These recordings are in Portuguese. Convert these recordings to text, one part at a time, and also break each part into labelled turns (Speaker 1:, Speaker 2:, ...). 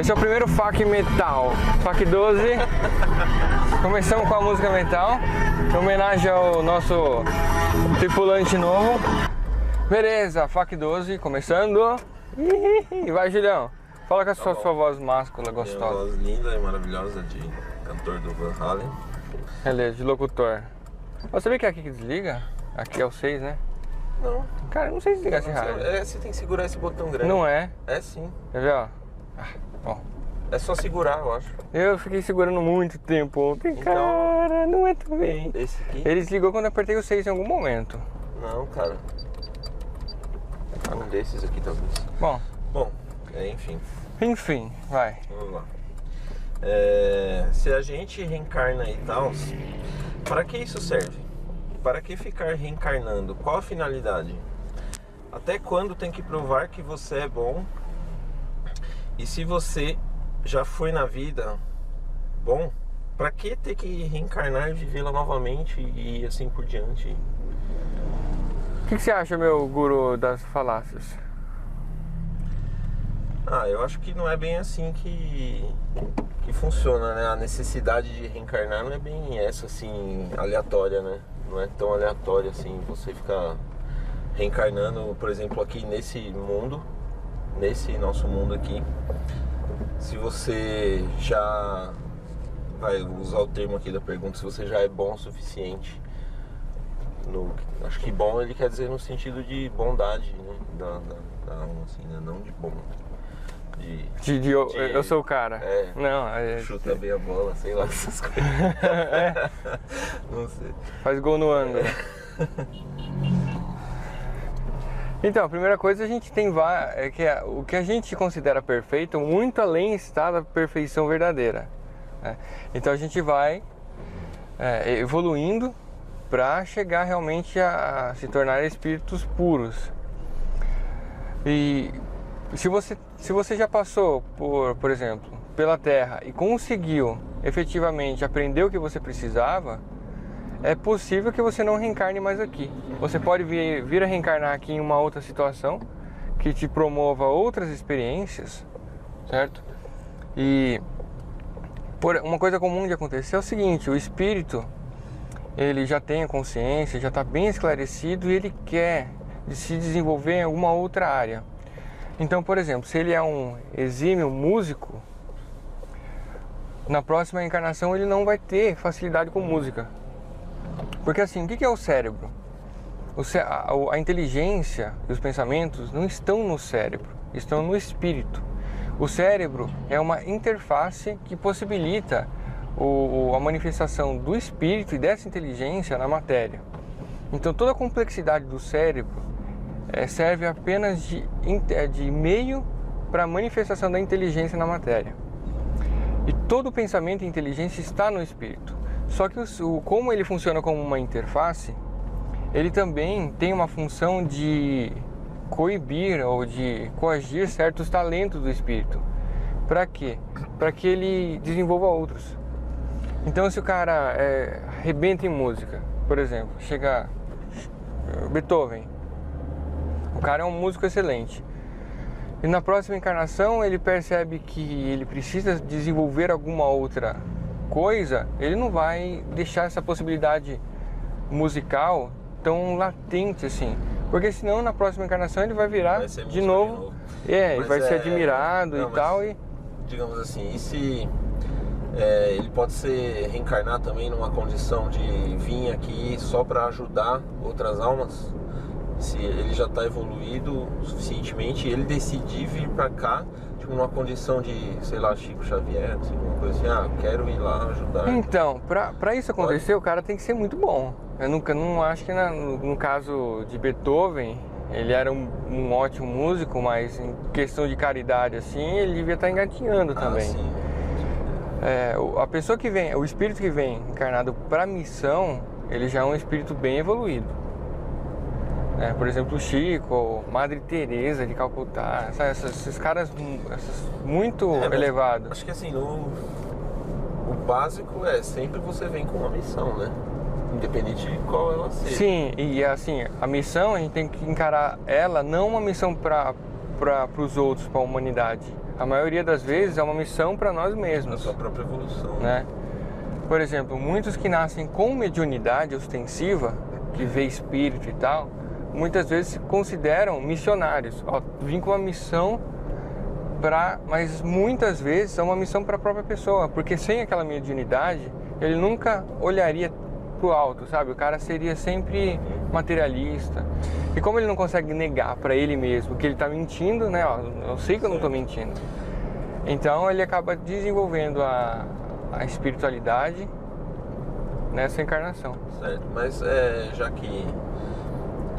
Speaker 1: Esse é o primeiro FAQ Metal, FAQ 12. Começamos com a música metal, em homenagem ao nosso tripulante novo. Beleza, FAQ 12, começando. Vai, Julião, fala com a sua voz máscula, gostosa.
Speaker 2: Minha voz linda e maravilhosa de cantor do Van Halen.
Speaker 1: Beleza, de locutor. Você sabia que é aqui que desliga? Aqui é o 6, né?
Speaker 2: Não.
Speaker 1: Cara, eu não sei desligar esse rádio.
Speaker 2: Você tem que segurar esse botão grande.
Speaker 1: Não é?
Speaker 2: É sim.
Speaker 1: Quer ver, ó? Ó.
Speaker 2: É só segurar, eu acho.
Speaker 1: Eu fiquei segurando muito tempo ontem,
Speaker 2: Então,
Speaker 1: cara, não é tão bem.
Speaker 2: Esse aqui?
Speaker 1: Ele desligou quando eu apertei o 6 em algum momento.
Speaker 2: Não, cara. Um desses aqui, talvez.
Speaker 1: Bom,
Speaker 2: enfim,
Speaker 1: vai.
Speaker 2: vamos lá. Se a gente reencarna e tal, para que isso serve? Para que ficar reencarnando? Qual a finalidade? Até quando tem que provar que você é bom? E se você já foi na vida bom, para que ter que reencarnar e vivê-la novamente e assim por diante?
Speaker 1: O que você acha, meu guru das falácias?
Speaker 2: Eu acho que não é bem assim que funciona, né? A necessidade de reencarnar não é bem essa, assim, aleatória, né? Não é tão aleatória assim, você ficar reencarnando, por exemplo, aqui nesse mundo, nesse nosso mundo aqui. Se você já, vai usar o termo aqui da pergunta, se você já é bom o suficiente. Acho que bom ele quer dizer no sentido de bondade, né? Da alma, assim, né? Não de bom.
Speaker 1: Eu sou o cara. Não,
Speaker 2: chuta bem a bola, sei lá, essas coisas. Não sei.
Speaker 1: Faz gol no ângulo. Então, a primeira coisa a gente tem o que a gente considera perfeito, muito além está da perfeição verdadeira. Né? Então a gente vai evoluindo para chegar realmente a se tornar espíritos puros. E se você já passou por exemplo, pela Terra e conseguiu efetivamente aprender o que você precisava, é possível que você não reencarne mais aqui. Você pode vir a reencarnar aqui em uma outra situação que te promova outras experiências, certo? E uma coisa comum de acontecer é o seguinte: o espírito, ele já tem a consciência, já está bem esclarecido e ele quer se desenvolver em alguma outra área. Então, por exemplo, se ele é um exímio músico, na próxima encarnação ele não vai ter facilidade com música. Porque assim, o que é o cérebro? A inteligência e os pensamentos não estão no cérebro, estão no espírito. O cérebro é uma interface que possibilita a manifestação do espírito e dessa inteligência na matéria. Então toda a complexidade do cérebro serve apenas de meio para a manifestação da inteligência na matéria. E todo o pensamento e inteligência está no espírito. Só que como ele funciona como uma interface, ele também tem uma função de coibir ou de coagir certos talentos do espírito. Para quê? Para que ele desenvolva outros. Então, se o cara arrebenta em música, por exemplo, chega Beethoven, o cara é um músico excelente. E na próxima encarnação ele percebe que ele precisa desenvolver alguma outra coisa, ele não vai deixar essa possibilidade musical tão latente assim, porque senão na próxima encarnação ele vai virar de novo. Ele vai ser admirado e tal.
Speaker 2: Digamos assim, e se ele pode reencarnar também numa condição de vir aqui só para ajudar outras almas? Se ele já está evoluído suficientemente, ele decidir vir para cá, tipo numa condição de, sei lá, Chico Xavier, assim, uma coisa assim, quero ir lá ajudar.
Speaker 1: Então, para isso acontecer, o cara tem que ser muito bom. Eu não acho que no caso de Beethoven, ele era um ótimo músico, mas em questão de caridade assim, ele devia estar engatinhando também.
Speaker 2: Sim.
Speaker 1: A pessoa que vem, o espírito que vem encarnado para missão, ele já é um espírito bem evoluído. Por exemplo, o Chico, Madre Teresa de Calcutá, esses caras muito elevados.
Speaker 2: Acho que assim, o básico sempre você vem com uma missão, né? Independente de qual ela seja.
Speaker 1: Sim, e assim, a missão a gente tem que encarar ela não uma missão para para os outros, para a humanidade. A maioria das vezes é uma missão para nós mesmos.
Speaker 2: A sua própria evolução.
Speaker 1: Né? Por exemplo, muitos que nascem com mediunidade ostensiva, que vê espírito e tal, muitas vezes se consideram missionários. Ó, vim com uma missão mas muitas vezes é uma missão para a própria pessoa, porque sem aquela mediunidade, ele nunca olharia pro alto, sabe? O cara seria sempre materialista. E como ele não consegue negar para ele mesmo que ele está mentindo, né? Ó, eu sei que eu não estou mentindo. Então ele acaba desenvolvendo a espiritualidade nessa encarnação.
Speaker 2: Certo, mas já que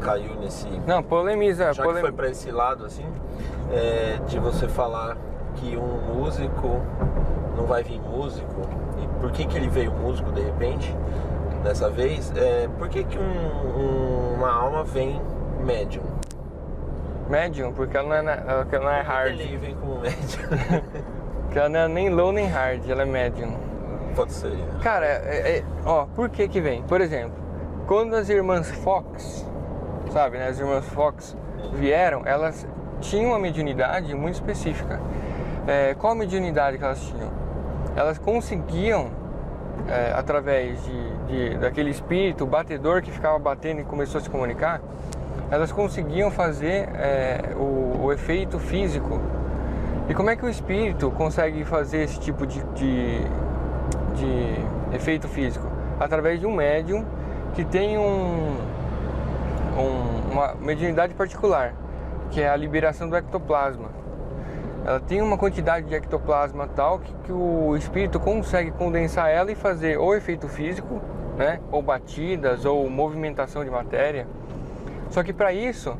Speaker 2: caiu nesse...
Speaker 1: Não, polemiza.
Speaker 2: Já que foi para esse lado, assim, de você falar que um músico não vai vir músico, e por que ele veio músico de repente, dessa vez, por que uma alma vem médium?
Speaker 1: Médium? Porque ela não é hard.
Speaker 2: Por que ele vem como médium?
Speaker 1: Porque ela não é nem low nem hard, ela é médium.
Speaker 2: Pode ser.
Speaker 1: Cara, ó, por que vem? Por exemplo, quando as irmãs Fox, sabe, né? As irmãs Fox vieram, elas tinham uma mediunidade muito específica. Qual a mediunidade que elas tinham? Elas conseguiam, através daquele espírito batedor que ficava batendo e começou a se comunicar, elas conseguiam fazer o efeito físico. E como é que o espírito consegue fazer esse tipo de efeito físico? Através de um médium que tem uma mediunidade particular, que é a liberação do ectoplasma. Ela tem uma quantidade de ectoplasma tal que o espírito consegue condensar ela e fazer ou efeito físico, né, ou batidas, ou movimentação de matéria. Só que para isso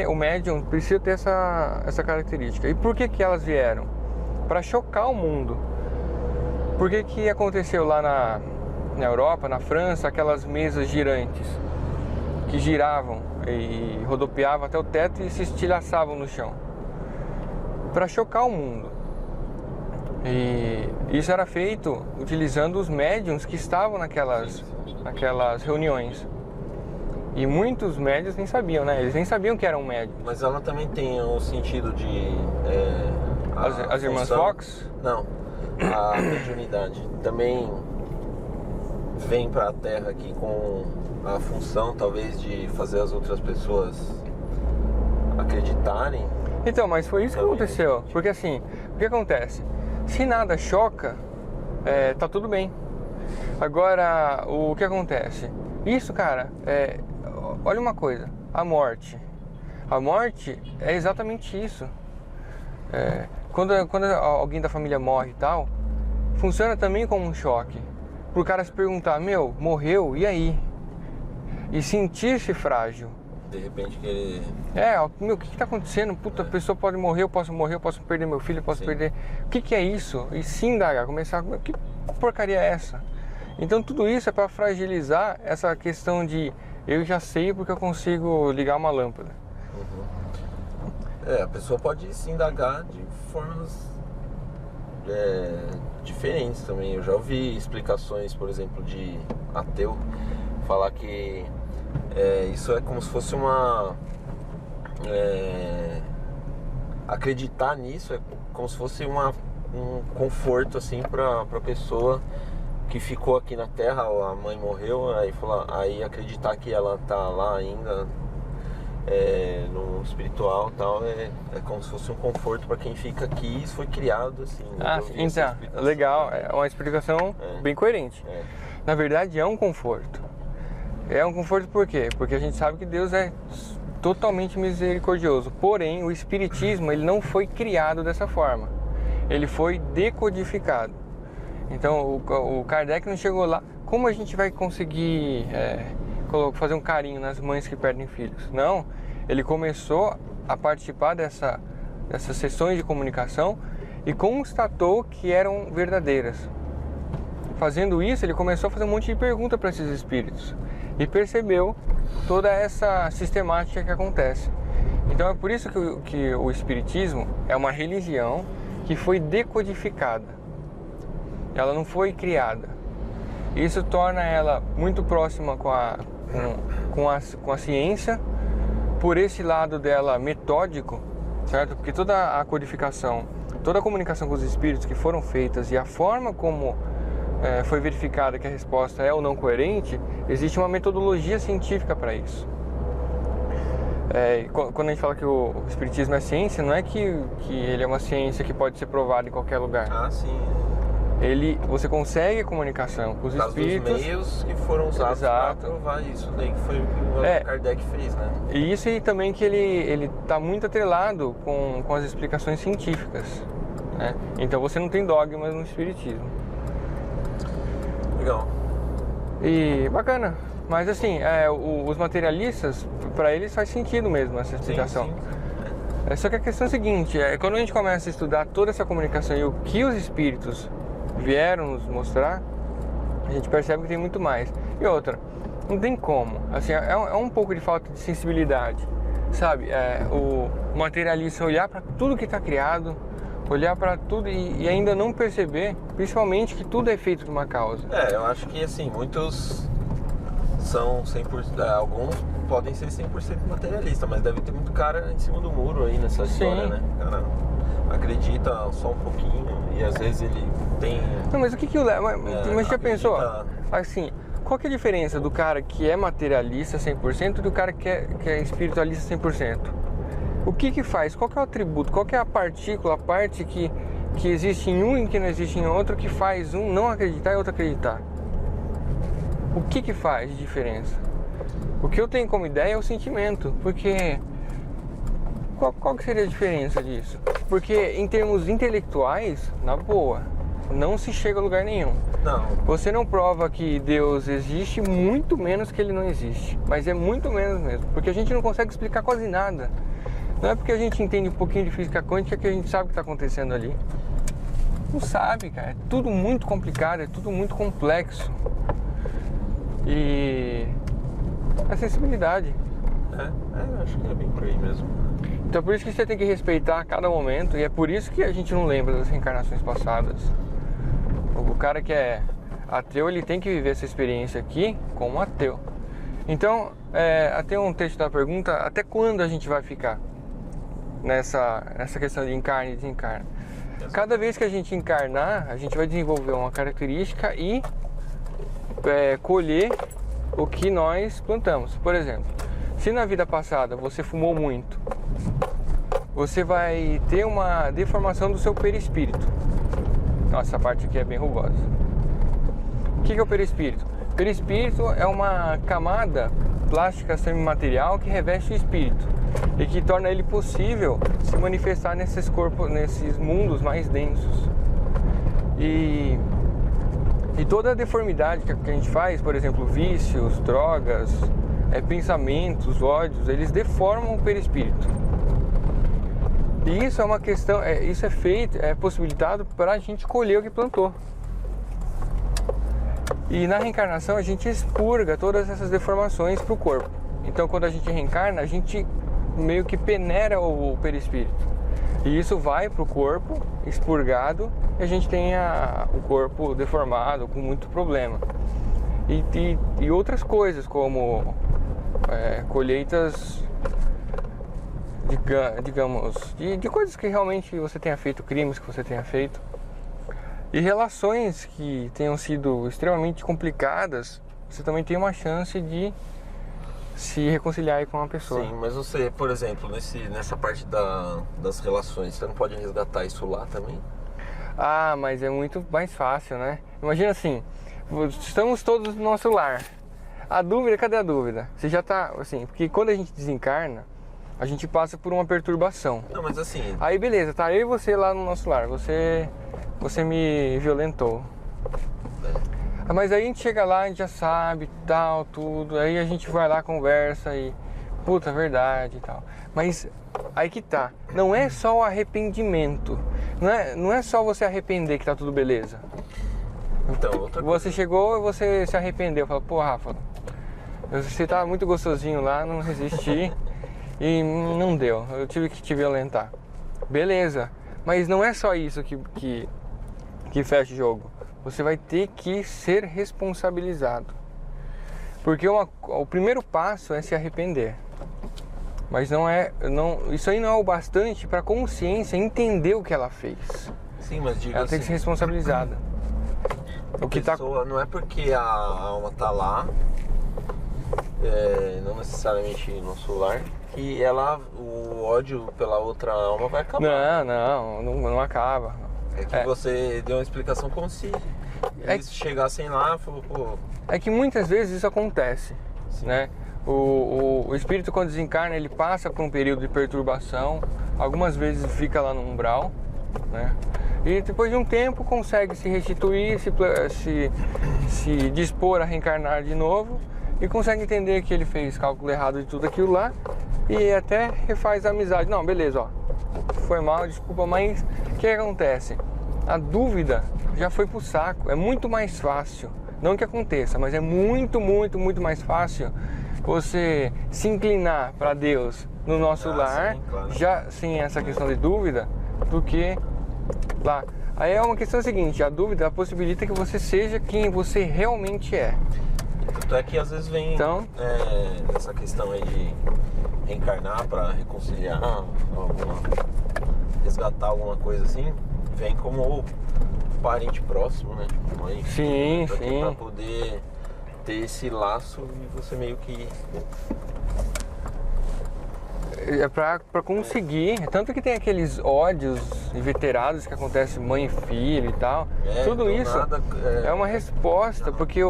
Speaker 1: o médium precisa ter essa característica. E por que elas vieram? Para chocar o mundo. Por que aconteceu lá na Europa, na França, aquelas mesas girantes que giravam e rodopiavam até o teto e se estilhaçavam no chão? Para chocar o mundo. E isso era feito utilizando os médiuns que estavam naquelas reuniões. E muitos médiuns nem sabiam, né? Eles nem sabiam que eram médiuns.
Speaker 2: Mas ela também tem o sentido de...
Speaker 1: As irmãs Fox?
Speaker 2: Não, a mediunidade também vem para a Terra aqui com a função, talvez, de fazer as outras pessoas acreditarem.
Speaker 1: Então, mas foi isso que aconteceu. Porque assim, o que acontece? Se nada choca, tá tudo bem. Agora, o que acontece? Isso, cara, olha uma coisa, a morte. A morte é exatamente isso. Quando alguém da família morre e tal, funciona também como um choque. Pro cara se perguntar, morreu, e aí? E sentir-se frágil.
Speaker 2: De repente que ele...
Speaker 1: o que tá acontecendo? Puta, a pessoa pode morrer, eu posso perder meu filho, eu posso perder... O que é isso? E se indagar, começar... Que porcaria é essa? Então tudo isso é para fragilizar essa questão de eu já sei porque eu consigo ligar uma lâmpada.
Speaker 2: A pessoa pode se indagar de formas diferentes também. Eu já ouvi explicações, por exemplo, de ateu falar que isso é como se fosse acreditar nisso é como se fosse um conforto assim para a pessoa que ficou aqui na Terra. A mãe morreu, aí acreditar que ela tá lá ainda no espiritual e tal, é como se fosse um conforto para quem fica aqui. Isso foi criado assim.
Speaker 1: Então, legal, é uma explicação bem coerente. Na verdade é um conforto. É um conforto por quê? Porque a gente sabe que Deus é totalmente misericordioso. Porém, o espiritismo ele não foi criado dessa forma. Ele foi decodificado. Então, o Kardec não chegou lá. Como a gente vai conseguir fazer um carinho nas mães que perdem filhos? Não. Ele começou a participar dessas sessões de comunicação e constatou que eram verdadeiras. Fazendo isso, ele começou a fazer um monte de perguntas para esses espíritos e percebeu toda essa sistemática que acontece. Então é por isso que o espiritismo é uma religião que foi decodificada. Ela não foi criada. Isso torna ela muito próxima com a ciência, por esse lado dela metódico, certo? Porque toda a codificação, toda a comunicação com os espíritos que foram feitas e a forma como foi verificada que a resposta é ou não coerente, existe uma metodologia científica para isso. Quando a gente fala que o espiritismo é ciência, não é que ele é uma ciência que pode ser provada em qualquer lugar.
Speaker 2: Ah, sim.
Speaker 1: Você consegue comunicação com os espíritos.
Speaker 2: Dos meios que foram usados para provar isso, daí que foi o que o Kardec fez, né?
Speaker 1: E isso aí também que ele está muito atrelado com as explicações científicas, né? Então você não tem dogmas no espiritismo.
Speaker 2: Legal.
Speaker 1: E bacana. Mas assim, os materialistas, para eles faz sentido mesmo essa explicação.
Speaker 2: Sim, sim.
Speaker 1: Só que a questão é a seguinte, quando a gente começa a estudar toda essa comunicação e o que os espíritos vieram nos mostrar, a gente percebe que tem muito mais. E outra, não tem como, assim, é um pouco de falta de sensibilidade, sabe? O materialista olhar para tudo que está criado, olhar para tudo e ainda não perceber, principalmente que tudo é feito de uma causa.
Speaker 2: Eu acho que assim, muitos são 100%, alguns podem ser 100% materialistas, mas deve ter muito cara em cima do muro aí nessa história,
Speaker 1: Sim.
Speaker 2: né? Cara, acredita só um pouquinho e às vezes ele tem...
Speaker 1: Não, mas o que o leva? Mas já pensou? Assim, qual que é a diferença do cara que é materialista 100% e do cara que é espiritualista 100%? O que faz? Qual que é o atributo? Qual que é a partícula, a parte que existe em um e que não existe em outro, que faz um não acreditar e outro acreditar? O que faz de diferença? O que eu tenho como ideia é o sentimento, porque qual que seria a diferença disso? Porque em termos intelectuais, na boa, não se chega a lugar nenhum.
Speaker 2: Não.
Speaker 1: Você não prova que Deus existe, muito menos que ele não existe. Mas é muito menos mesmo, porque a gente não consegue explicar quase nada. Não é porque a gente entende um pouquinho de física quântica que a gente sabe o que está acontecendo ali. Não sabe, cara. É tudo muito complicado, é tudo muito complexo. E a sensibilidade.
Speaker 2: Eu acho que é bem por aí mesmo.
Speaker 1: Então por isso que você tem que respeitar cada momento, e é por isso que a gente não lembra das reencarnações passadas. O cara que é ateu, ele tem que viver essa experiência aqui como ateu. Então, até um texto da pergunta, até quando a gente vai ficar nessa questão de encarne e desencarne? Cada vez que a gente encarnar, a gente vai desenvolver uma característica e colher o que nós plantamos. Por exemplo, se na vida passada você fumou muito, você vai ter uma deformação do seu perispírito. Nossa, essa parte aqui é bem rugosa. O que é o perispírito? O perispírito é uma camada plástica semimaterial que reveste o espírito e que torna ele possível se manifestar nesses corpos, nesses mundos mais densos. E toda a deformidade que a gente faz, por exemplo, vícios, drogas, pensamentos, ódios, eles deformam o perispírito. E isso é uma questão, isso é feito, é possibilitado para a gente colher o que plantou. E na reencarnação a gente expurga todas essas deformações para o corpo. Então quando a gente reencarna, a gente meio que peneira o perispírito. E isso vai para o corpo expurgado e a gente tem o corpo deformado, com muito problema. E outras coisas, como colheitas, digamos, de coisas que realmente você tenha feito, crimes que você tenha feito. E relações que tenham sido extremamente complicadas, você também tem uma chance de se reconciliar aí com uma pessoa.
Speaker 2: Sim, mas você, por exemplo, nessa parte das relações, você não pode resgatar isso lá também?
Speaker 1: Ah, mas é muito mais fácil, né? Imagina assim, estamos todos no nosso lar. A dúvida, cadê a dúvida? Você já tá, assim, porque quando a gente desencarna, a gente passa por uma perturbação.
Speaker 2: Não, mas assim...
Speaker 1: Aí beleza, tá eu e você lá no nosso lar, você me violentou. Mas aí a gente chega lá, a gente já sabe, tal, tudo. Aí a gente vai lá, conversa e... Puta, verdade e tal. Mas aí que tá. Não é só o arrependimento. Não é só você arrepender que tá tudo beleza.
Speaker 2: Então, outra coisa...
Speaker 1: Você chegou e você se arrependeu. Falou, pô, Rafa, você tava muito gostosinho lá, não resisti e não deu. Eu tive que te violentar. Beleza. Mas não é só isso que fecha o jogo. Você vai ter que ser responsabilizado. Porque o primeiro passo é se arrepender. Mas isso aí não é o bastante para a consciência entender o que ela fez.
Speaker 2: Sim, mas diga
Speaker 1: Ela
Speaker 2: assim,
Speaker 1: tem que ser responsabilizada. O que
Speaker 2: não é porque a alma tá lá, não necessariamente no nosso lar, que o ódio pela outra alma vai acabar.
Speaker 1: Não acaba.
Speaker 2: É que você deu uma explicação como se eles chegassem lá e falaram, pô...
Speaker 1: É que muitas vezes isso acontece, né? O espírito, quando desencarna, ele passa por um período de perturbação, algumas vezes fica lá no umbral, né? E depois de um tempo consegue se restituir, se dispor a reencarnar de novo e consegue entender que ele fez cálculo errado de tudo aquilo lá e até refaz a amizade. Não, beleza, ó, foi mal, desculpa, mas o que acontece? A dúvida já foi pro saco, é muito mais fácil, não que aconteça, mas é muito, muito, muito mais fácil você se inclinar para Deus no nosso lar,
Speaker 2: sim, claro.
Speaker 1: Já sem essa questão de dúvida, do que lá. Aí é uma questão seguinte, a dúvida possibilita que você seja quem você realmente é.
Speaker 2: Tanto é que às vezes vem essa questão aí de reencarnar para reconciliar, resgatar alguma coisa assim, vem como parente próximo, né? Mãe,
Speaker 1: sim.
Speaker 2: Pra poder ter esse laço e você meio que...
Speaker 1: É pra conseguir, tanto que tem aqueles ódios inveterados que acontecem mãe e filho e tal, tudo isso é uma resposta, porque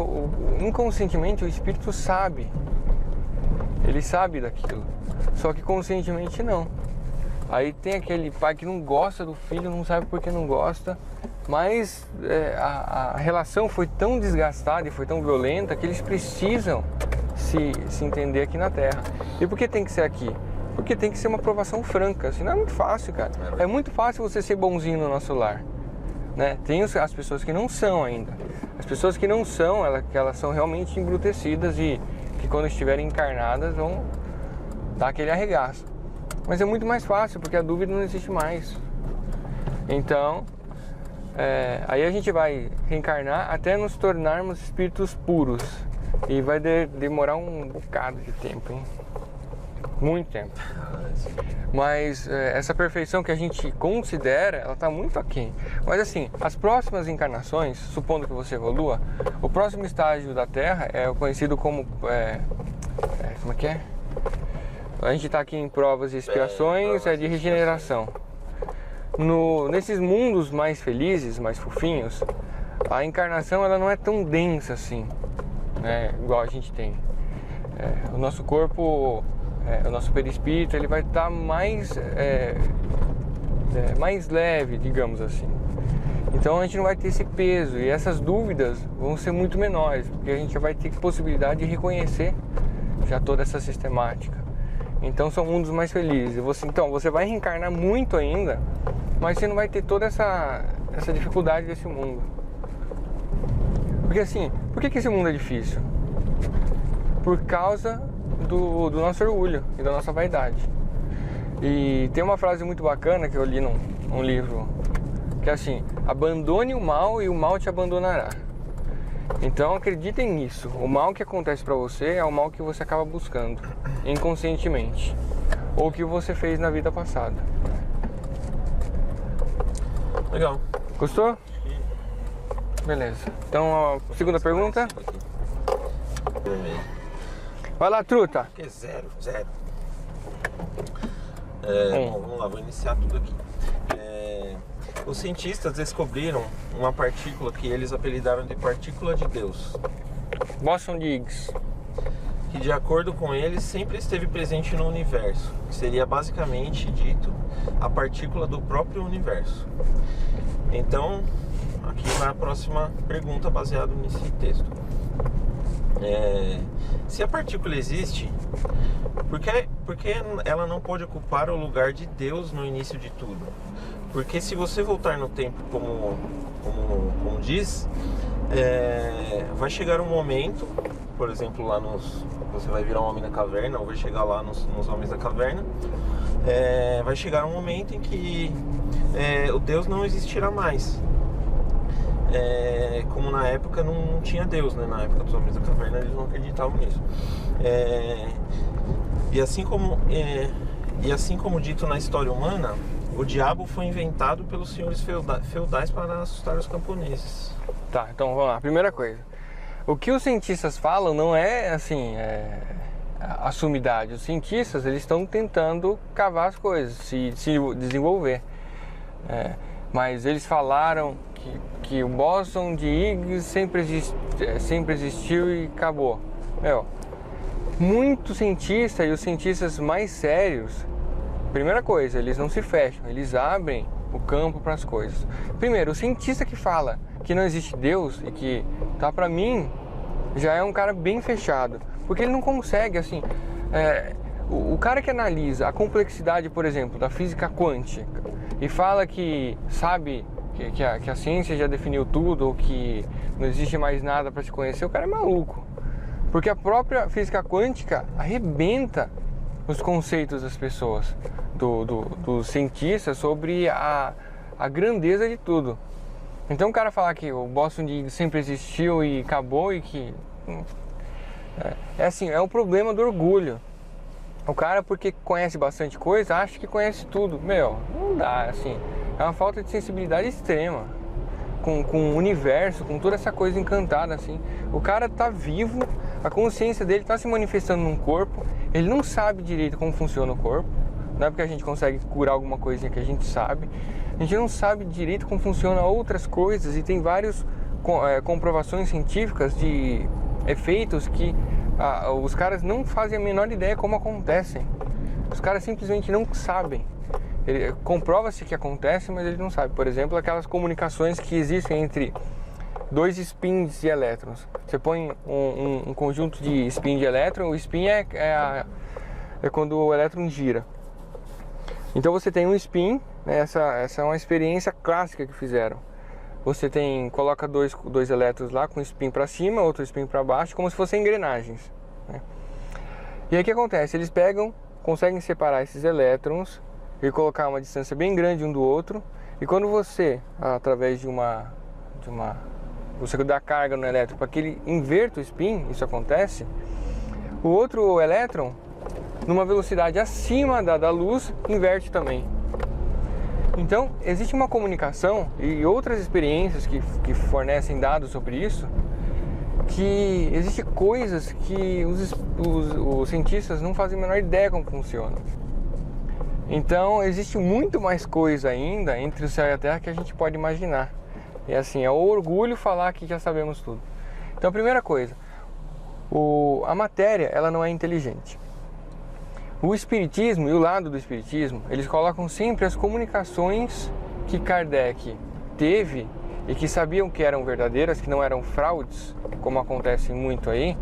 Speaker 1: inconscientemente o espírito sabe, ele sabe daquilo, só que conscientemente não. Aí tem aquele pai que não gosta do filho, não sabe por que não gosta, mas a relação foi tão desgastada e foi tão violenta que eles precisam se entender aqui na Terra. E por que tem que ser aqui? Porque tem que ser uma aprovação franca, senão é muito fácil, cara. É muito fácil você ser bonzinho no nosso lar, né? Tem as pessoas que não são ainda. As pessoas que não são, elas são realmente embrutecidas e que quando estiverem encarnadas vão dar aquele arregaço. Mas é muito mais fácil, porque a dúvida não existe mais. Então, aí a gente vai reencarnar até nos tornarmos espíritos puros. E vai demorar um bocado de tempo, hein? Muito tempo. Mas essa perfeição que a gente considera, ela está muito aquém. Mas assim, as próximas encarnações, supondo que você evolua, o próximo estágio da Terra é o conhecido como... como é que é? A gente está aqui em provas e expiações, de regeneração. Nesses mundos mais felizes, mais fofinhos, a encarnação ela não é tão densa assim, né? Igual a gente tem. O nosso corpo... o nosso perispírito ele vai estar mais leve, digamos assim. Então a gente não vai ter esse peso e essas dúvidas vão ser muito menores, porque a gente já vai ter possibilidade de reconhecer já toda essa sistemática. Então são mundos mais felizes. Você vai reencarnar muito ainda, mas você não vai ter toda essa dificuldade desse mundo. Porque assim, por que esse mundo é difícil? Por causa do nosso orgulho e da nossa vaidade. E tem uma frase muito bacana que eu li num livro, que é assim: abandone o mal e o mal te abandonará. Então acreditem nisso, o mal que acontece pra você é o mal que você acaba buscando inconscientemente, ou que você fez na vida passada.
Speaker 2: Legal.
Speaker 1: Gostou? Beleza. Então a segunda pergunta. Vai lá, truta.
Speaker 2: Que zero. Bom, vamos lá, vou iniciar tudo aqui. Os cientistas descobriram uma partícula que eles apelidaram de partícula de Deus.
Speaker 1: Boson de Higgs.
Speaker 2: Que de acordo com eles sempre esteve presente no universo. Seria basicamente dito a partícula do próprio universo. Então, aqui vai a próxima pergunta baseada nesse texto. Se a partícula existe, por que ela não pode ocupar o lugar de Deus no início de tudo? Porque se você voltar no tempo, como diz, vai chegar um momento, por exemplo, lá você vai virar um homem da caverna, ou vai chegar lá nos homens da caverna, vai chegar um momento em que o Deus não existirá mais. Como na época não tinha Deus, né? Na época dos homens da caverna eles não acreditavam nisso. E assim como dito na história humana, o diabo foi inventado pelos senhores feudais para assustar os camponeses.
Speaker 1: Tá, então vamos lá. Primeira coisa, o que os cientistas falam não é assim, a sumidade. Os cientistas, eles estão tentando cavar as coisas, se desenvolver. Mas eles falaram que o bóson de Higgs sempre existiu e acabou. Muitos cientistas e os cientistas mais sérios, primeira coisa, eles não se fecham, eles abrem o campo para as coisas. Primeiro, o cientista que fala que não existe Deus e que tá, para mim, já é um cara bem fechado, porque ele não consegue, assim, o cara que analisa a complexidade, por exemplo, da física quântica e fala que sabe que a ciência já definiu tudo ou que não existe mais nada para se conhecer, o cara é maluco. Porque a própria física quântica arrebenta os conceitos das pessoas, dos cientistas, sobre a grandeza de tudo. Então o cara falar que o bóson de Higgs sempre existiu e acabou e que... é o problema do orgulho. O cara, porque conhece bastante coisa, acha que conhece tudo. Não dá, assim. É uma falta de sensibilidade extrema com o universo, com toda essa coisa encantada, assim. O cara tá vivo, a consciência dele tá se manifestando num corpo, ele não sabe direito como funciona o corpo. Não é porque a gente consegue curar alguma coisinha que a gente sabe. A gente não sabe direito como funcionam outras coisas e tem várias comprovações científicas de efeitos que os caras não fazem a menor ideia como acontecem. Os caras simplesmente não sabem. Comprova-se que acontece, mas ele não sabe. Por exemplo, aquelas comunicações que existem entre dois spins de elétrons. Você põe um conjunto de spin de elétron, o spin é quando o elétron gira. Então você tem um spin, né? Essa é uma experiência clássica que fizeram. Você coloca dois elétrons lá com spin para cima, outro spin para baixo, como se fossem engrenagens, né? E aí o que acontece? Eles conseguem separar esses elétrons e colocar uma distância bem grande um do outro. E quando você, através você dá carga no elétron para que ele inverta o spin, isso acontece, o outro elétron, numa velocidade acima da luz, inverte também. Então, existe uma comunicação e outras experiências que fornecem dados sobre isso, que existem coisas que os cientistas não fazem a menor ideia como funcionam. Então, existe muito mais coisa ainda entre o céu e a terra que a gente pode imaginar. E assim, é o orgulho falar que já sabemos tudo. Então, a primeira coisa, a matéria, ela não é inteligente. O espiritismo e o lado do espiritismo, eles colocam sempre as comunicações que Kardec teve e que sabiam que eram verdadeiras, que não eram fraudes, como acontece muito aí.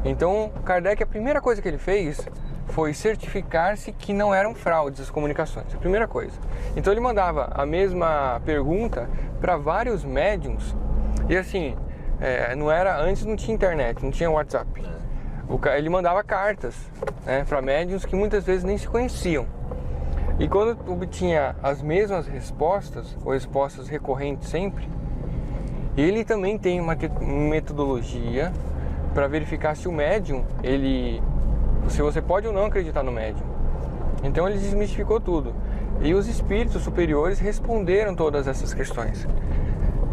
Speaker 1: Então, Kardec, a primeira coisa que ele fez foi certificar-se que não eram fraudes as comunicações, a primeira coisa. Então ele mandava a mesma pergunta para vários médiums, e assim, antes não tinha internet, não tinha WhatsApp. Ele mandava cartas, né, para médiums que muitas vezes nem se conheciam. E quando obtinha as mesmas respostas, ou respostas recorrentes sempre, ele também tem uma metodologia para verificar se o médium, se você pode ou não acreditar no médium. Então ele desmistificou tudo. E os espíritos superiores responderam todas essas questões.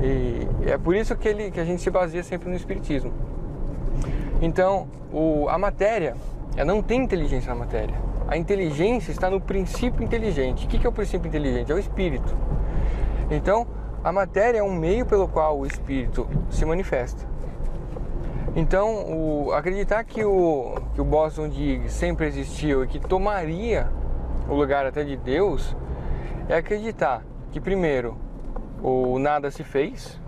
Speaker 1: E é por isso que a gente se baseia sempre no espiritismo. Então, a matéria, ela não tem inteligência na matéria. A inteligência está no princípio inteligente. O que é o princípio inteligente? É o espírito. Então, a matéria é um meio pelo qual o espírito se manifesta. Então, acreditar que o bóson de Higgs sempre existiu e que tomaria o lugar até de Deus, é acreditar que, primeiro, o nada se fez,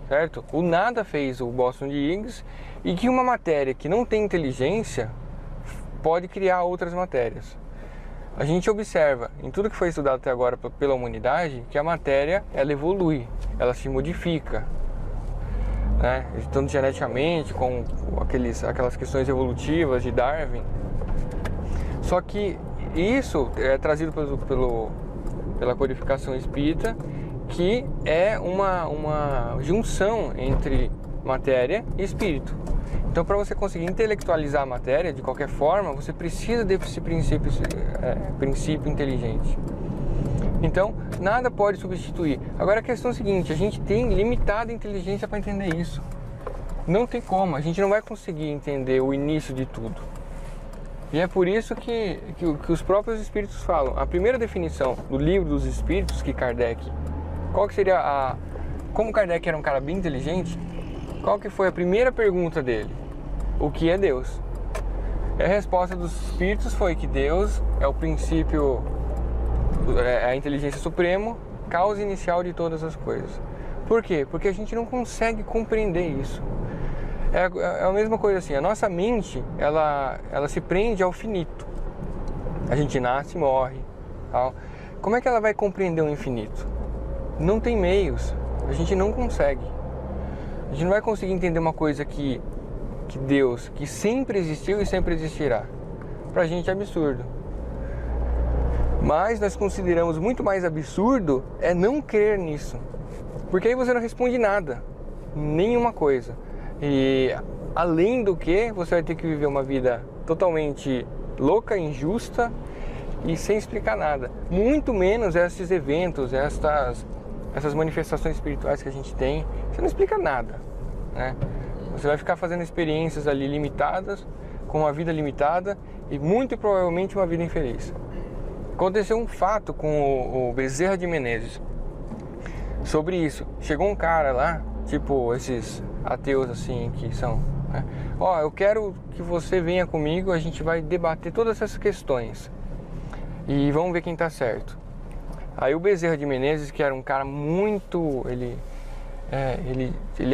Speaker 1: certo? O nada fez o bóson de Higgs, e que uma matéria que não tem inteligência pode criar outras matérias. A gente observa em tudo que foi estudado até agora pela humanidade que a matéria, ela evolui, ela se modifica, né? Tanto geneticamente, com aquelas questões evolutivas de Darwin. Só que isso é trazido pela codificação espírita, que é uma junção entre matéria e espírito. Então, para você conseguir intelectualizar a matéria, de qualquer forma, você precisa desse princípio inteligente. Então, nada pode substituir. Agora, a questão é a seguinte, a gente tem limitada inteligência para entender isso. Não tem como, a gente não vai conseguir entender o início de tudo. E é por isso que os próprios espíritos falam. A primeira definição do livro dos espíritos, que Kardec... Qual que seria Como Kardec era um cara bem inteligente, qual que foi a primeira pergunta dele? O que é Deus? E a resposta dos espíritos foi que Deus é o princípio, a inteligência suprema, causa inicial de todas as coisas. Por quê? Porque a gente não consegue compreender isso. É a mesma coisa assim, a nossa mente, ela se prende ao finito. A gente nasce e morre, tal. Como é que ela vai compreender o infinito? Não tem meios, a gente não consegue. A gente não vai conseguir entender uma coisa que Deus, que sempre existiu e sempre existirá. Pra gente é absurdo. Mas nós consideramos muito mais absurdo é não crer nisso. Porque aí você não responde nada, nenhuma coisa. E além do que, você vai ter que viver uma vida totalmente louca, injusta e sem explicar nada. Muito menos esses eventos, essas manifestações espirituais que a gente tem, você não explica nada, né? Você vai ficar fazendo experiências ali limitadas, com uma vida limitada e muito provavelmente uma vida infeliz. Aconteceu um fato com o Bezerra de Menezes sobre isso. Chegou um cara lá, tipo esses ateus assim que são, né? Ó, eu quero que você venha comigo, a gente vai debater todas essas questões e vamos ver quem tá certo. Aí o Bezerra de Menezes, que era um cara muito, ele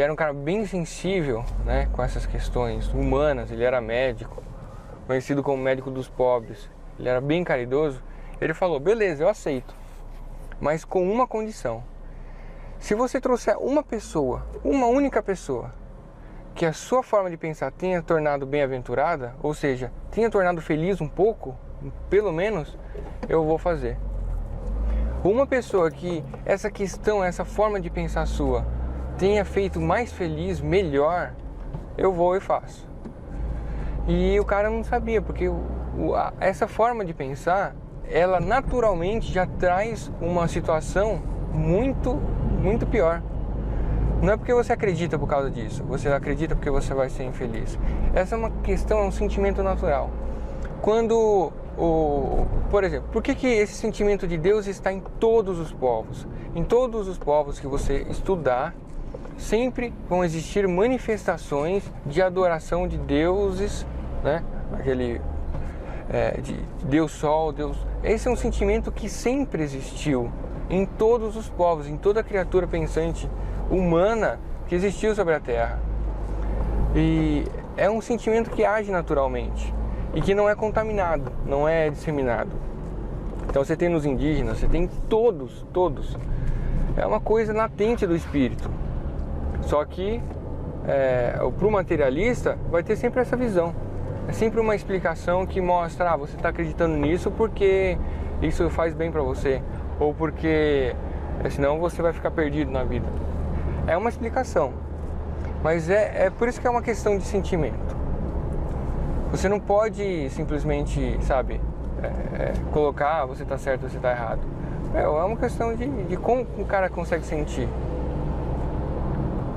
Speaker 1: era um cara bem sensível, né, com essas questões humanas, ele era médico, conhecido como médico dos pobres, ele era bem caridoso. Ele falou, beleza, eu aceito, mas com uma condição. Se você trouxer uma pessoa, uma única pessoa, que a sua forma de pensar tenha tornado bem-aventurada, ou seja, tenha tornado feliz um pouco, pelo menos, eu vou fazer. Uma pessoa que essa questão, essa forma de pensar sua tenha feito mais feliz, melhor, eu vou e faço. E o cara não sabia, porque essa forma de pensar, ela naturalmente já traz uma situação muito, muito pior. Não é porque você acredita por causa disso, você acredita porque você vai ser infeliz. Essa é uma questão, é um sentimento natural. Quando por exemplo, por que esse sentimento de Deus está em todos os povos? Em todos os povos que você estudar, sempre vão existir manifestações de adoração de deuses, né? De Deus Sol, Deus... Esse é um sentimento que sempre existiu em todos os povos, em toda criatura pensante humana que existiu sobre a Terra. E é um sentimento que age naturalmente e que não é contaminado, não é disseminado. Então você tem nos indígenas, você tem todos. É uma coisa latente do espírito. Só que para o materialista vai ter sempre essa visão. É sempre uma explicação que mostra, você está acreditando nisso porque isso faz bem para você, ou porque senão você vai ficar perdido na vida. É uma explicação, mas é por isso que é uma questão de sentimento. Você não pode simplesmente, colocar você está certo, você está errado. É uma questão de como o cara consegue sentir.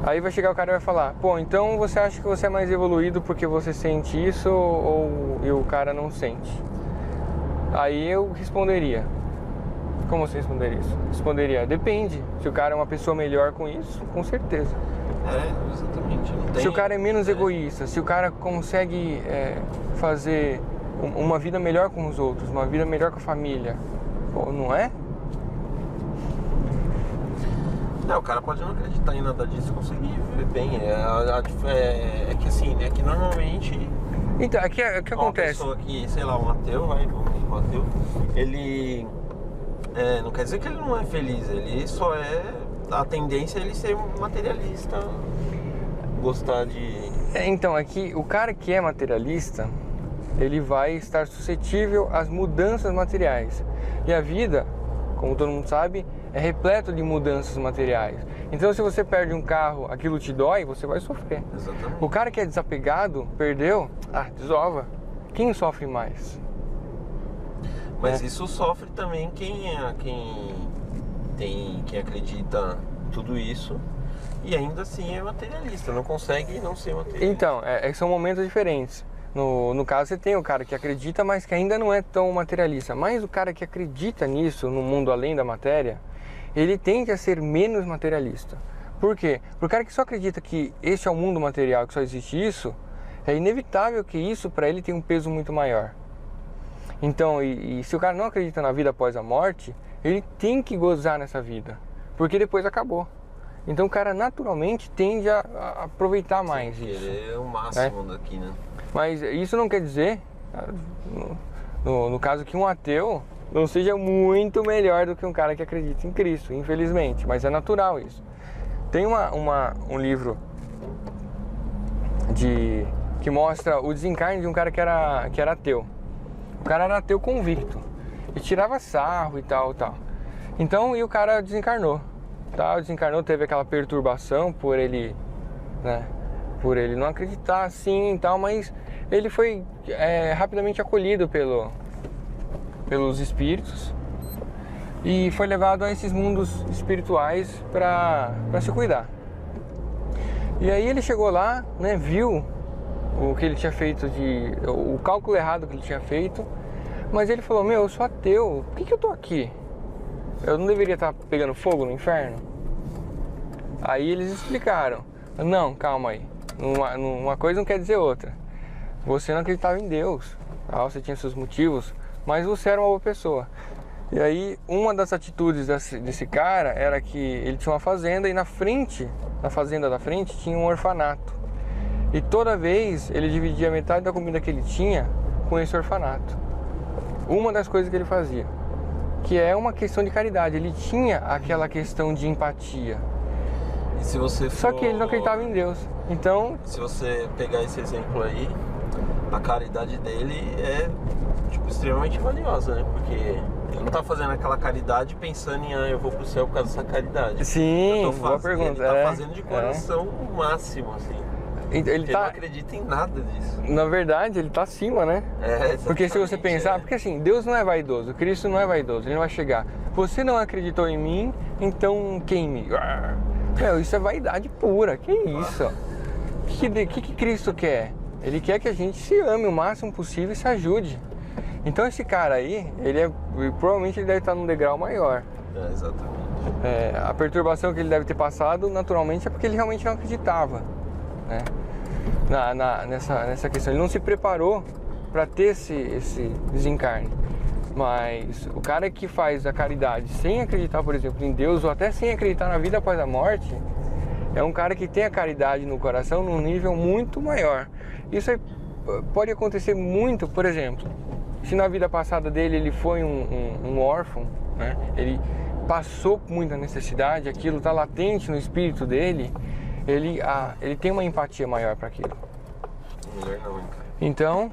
Speaker 1: Aí vai chegar o cara e vai falar, pô, então você acha que você é mais evoluído porque você sente isso e o cara não sente? Aí eu responderia. Como você responderia isso? Responderia, depende. Se o cara é uma pessoa melhor com isso, com certeza.
Speaker 2: Exatamente. Não tem...
Speaker 1: Se o cara é menos egoísta, se o cara consegue fazer uma vida melhor com os outros, uma vida melhor com a família, pô, não é?
Speaker 2: O cara pode não acreditar em nada disso e conseguir viver bem. É que assim, né? Que normalmente...
Speaker 1: Então, o que acontece?
Speaker 2: Uma pessoa que, sei lá, um ateu, ele... não quer dizer que ele não é feliz, ele só é... A tendência é ele ser materialista, gostar de...
Speaker 1: Então, aqui, o cara que é materialista, ele vai estar suscetível às mudanças materiais. E a vida, como todo mundo sabe, é repleto de mudanças materiais. Então se você perde um carro, aquilo te dói, você vai sofrer.
Speaker 2: Exatamente.
Speaker 1: O cara que é desapegado, perdeu, desova. Quem sofre mais?
Speaker 2: Mas isso sofre também quem acredita em tudo isso e ainda assim é materialista, não consegue não ser materialista.
Speaker 1: Então, são momentos diferentes. No caso, você tem o cara que acredita, mas que ainda não é tão materialista. Mas o cara que acredita nisso, no mundo além da matéria, ele tende a ser menos materialista. Por quê? Porque o cara que só acredita que esse é o mundo material, que só existe isso, é inevitável que isso para ele tenha um peso muito maior. Então, e se o cara não acredita na vida após a morte, ele tem que gozar nessa vida, porque depois acabou. Então o cara naturalmente tende a aproveitar mais isso.
Speaker 2: Querer o máximo daqui, né?
Speaker 1: Mas isso não quer dizer, no caso, que um ateu não seja muito melhor do que um cara que acredita em Cristo, infelizmente. Mas é natural isso. Tem um livro que mostra o desencarne de um cara que era ateu. O cara era ateu convicto e tirava sarro e tal. Então, e o cara desencarnou. Desencarnou, teve aquela perturbação por ele, né? Por ele não acreditar assim e tal, mas ele foi rapidamente acolhido pelos espíritos e foi levado a esses mundos espirituais para se cuidar. E aí ele chegou lá, né, viu o que ele tinha feito, o cálculo errado que ele tinha feito, mas ele falou: eu sou ateu, por que eu tô aqui? Eu não deveria estar pegando fogo no inferno? Aí eles explicaram: não, calma aí, uma coisa não quer dizer outra. Você não acreditava em Deus, você tinha seus motivos, mas você era uma boa pessoa. E aí uma das atitudes desse cara era que ele tinha uma fazenda e na fazenda da frente tinha um orfanato. E toda vez ele dividia metade da comida que ele tinha com esse orfanato. Uma das coisas que ele fazia, que é uma questão de caridade, ele tinha aquela questão de empatia.
Speaker 2: E se você
Speaker 1: Só que ele não acreditava em Deus. Então,
Speaker 2: se você pegar esse exemplo aí, a caridade dele é extremamente valiosa, né? Porque ele não tá fazendo aquela caridade pensando em eu vou pro céu por causa dessa caridade.
Speaker 1: Sim, boa pergunta.
Speaker 2: Ele tá fazendo de coração o máximo, assim. Ele não acredita em nada disso.
Speaker 1: Na verdade, ele tá acima, né? Porque se você pensar, porque assim, Deus não é vaidoso, Cristo não é vaidoso, ele não vai chegar: você não acreditou em mim, então queime. Isso é vaidade pura, que isso? O que Cristo quer? Ele quer que a gente se ame o máximo possível e se ajude. Então esse cara aí, provavelmente ele deve estar num degrau maior.
Speaker 2: Exatamente.
Speaker 1: A perturbação que ele deve ter passado, naturalmente, é porque ele realmente não acreditava, né? Nessa questão. Ele não se preparou para ter esse desencarne. Mas o cara que faz a caridade sem acreditar, por exemplo, em Deus, ou até sem acreditar na vida após a morte, é um cara que tem a caridade no coração num nível muito maior. Isso aí pode acontecer muito, por exemplo, se na vida passada dele ele foi um órfão, né? Ele passou por muita necessidade, aquilo está latente no espírito dele, ele tem uma empatia maior para aquilo.
Speaker 2: Melhor não,
Speaker 1: então,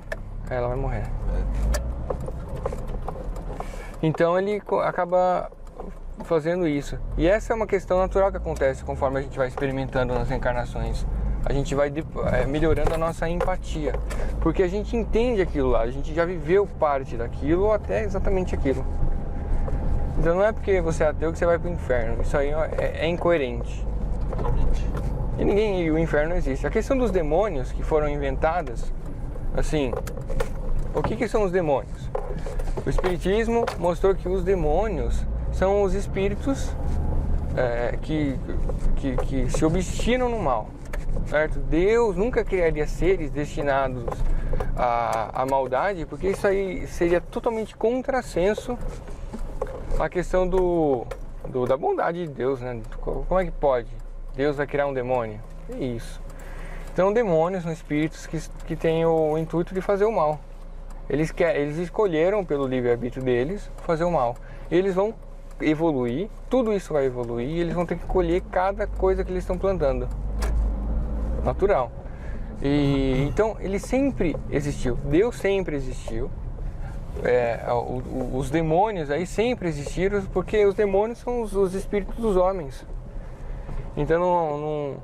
Speaker 1: ela vai morrer. Então ele acaba fazendo isso. E essa é uma questão natural que acontece conforme a gente vai experimentando nas encarnações. A gente vai melhorando a nossa empatia, porque a gente entende aquilo lá, a gente já viveu parte daquilo ou até exatamente aquilo. Então não é porque você é ateu que você vai pro inferno. Isso aí é incoerente.
Speaker 2: Totalmente.
Speaker 1: E o inferno não existe. A questão dos demônios que foram inventadas, assim, o que são os demônios? O Espiritismo mostrou que os demônios são os espíritos que se obstinam no mal, certo? Deus nunca criaria seres destinados à maldade, porque isso aí seria totalmente contrassenso à questão da bondade de Deus, né? Como é que pode? Deus vai criar um demônio? É isso. Então demônios são espíritos que têm o intuito de fazer o mal. Eles escolheram pelo livre-arbítrio deles fazer o mal. Eles vão evoluir, tudo isso vai evoluir e eles vão ter que colher cada coisa que eles estão plantando. Natural. E então ele sempre existiu. Deus sempre existiu. os demônios aí sempre existiram, porque os demônios são os espíritos dos homens. Então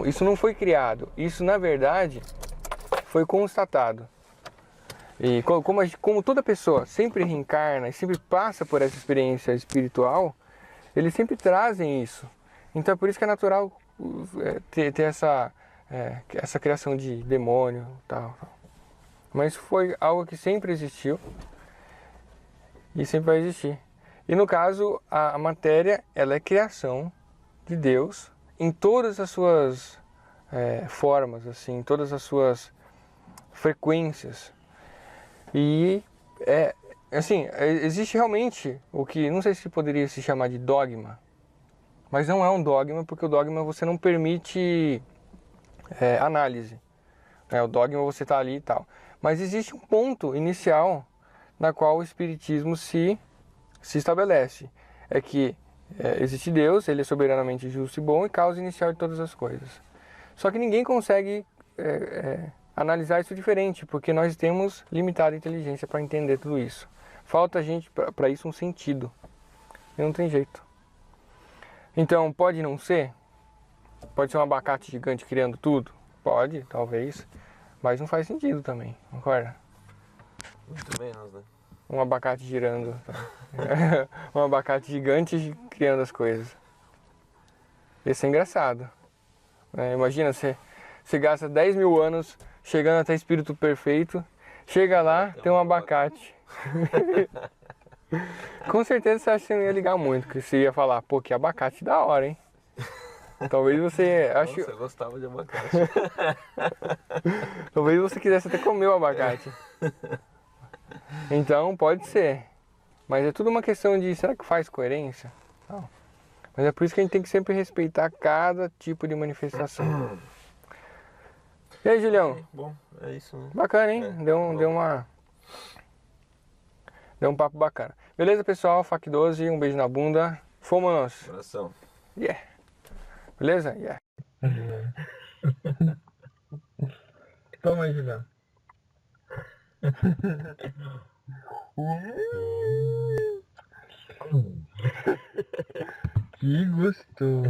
Speaker 1: isso não foi criado, isso na verdade foi constatado. E como toda pessoa sempre reencarna e sempre passa por essa experiência espiritual, eles sempre trazem isso. Então é por isso que é natural ter essa criação de demônio e tal. Mas foi algo que sempre existiu e sempre vai existir. E no caso, a matéria, ela é criação de Deus em todas as suas formas, assim, em todas as suas frequências. E assim, existe realmente o que não sei se poderia se chamar de dogma, mas não é um dogma, porque o dogma você não permite análise. O dogma você está ali e tal. Mas existe um ponto inicial na qual o espiritismo se estabelece. É que existe Deus, ele é soberanamente justo e bom e causa inicial de todas as coisas. Só que ninguém consegue analisar isso diferente, porque nós temos limitada inteligência para entender tudo isso. Falta a gente para isso um sentido. E não tem jeito. Então, pode não ser? Pode ser um abacate gigante criando tudo? Pode, talvez. Mas não faz sentido também, concorda?
Speaker 2: Muito menos, né?
Speaker 1: Um abacate girando. Um abacate gigante criando as coisas. Isso é engraçado. Imagina, você gasta 10 mil anos chegando até espírito perfeito, chega lá, tem um abacate. Com certeza você acha que você não ia ligar muito, que você ia falar, pô, que abacate da hora, hein? Talvez você ache.
Speaker 2: Nossa, eu gostava de abacate.
Speaker 1: Talvez você quisesse até comer o abacate. Então pode ser. Mas é tudo uma questão de será que faz coerência? Não. Mas é por isso que a gente tem que sempre respeitar cada tipo de manifestação. E aí, Julião?
Speaker 2: Bom, é isso, né?
Speaker 1: Bacana, hein? Deu um papo bacana. Beleza, pessoal? Fac 12, um beijo na bunda. Fomos!
Speaker 2: Coração.
Speaker 1: Yeah! Beleza? Yeah! Toma aí, Julião. Que gostoso!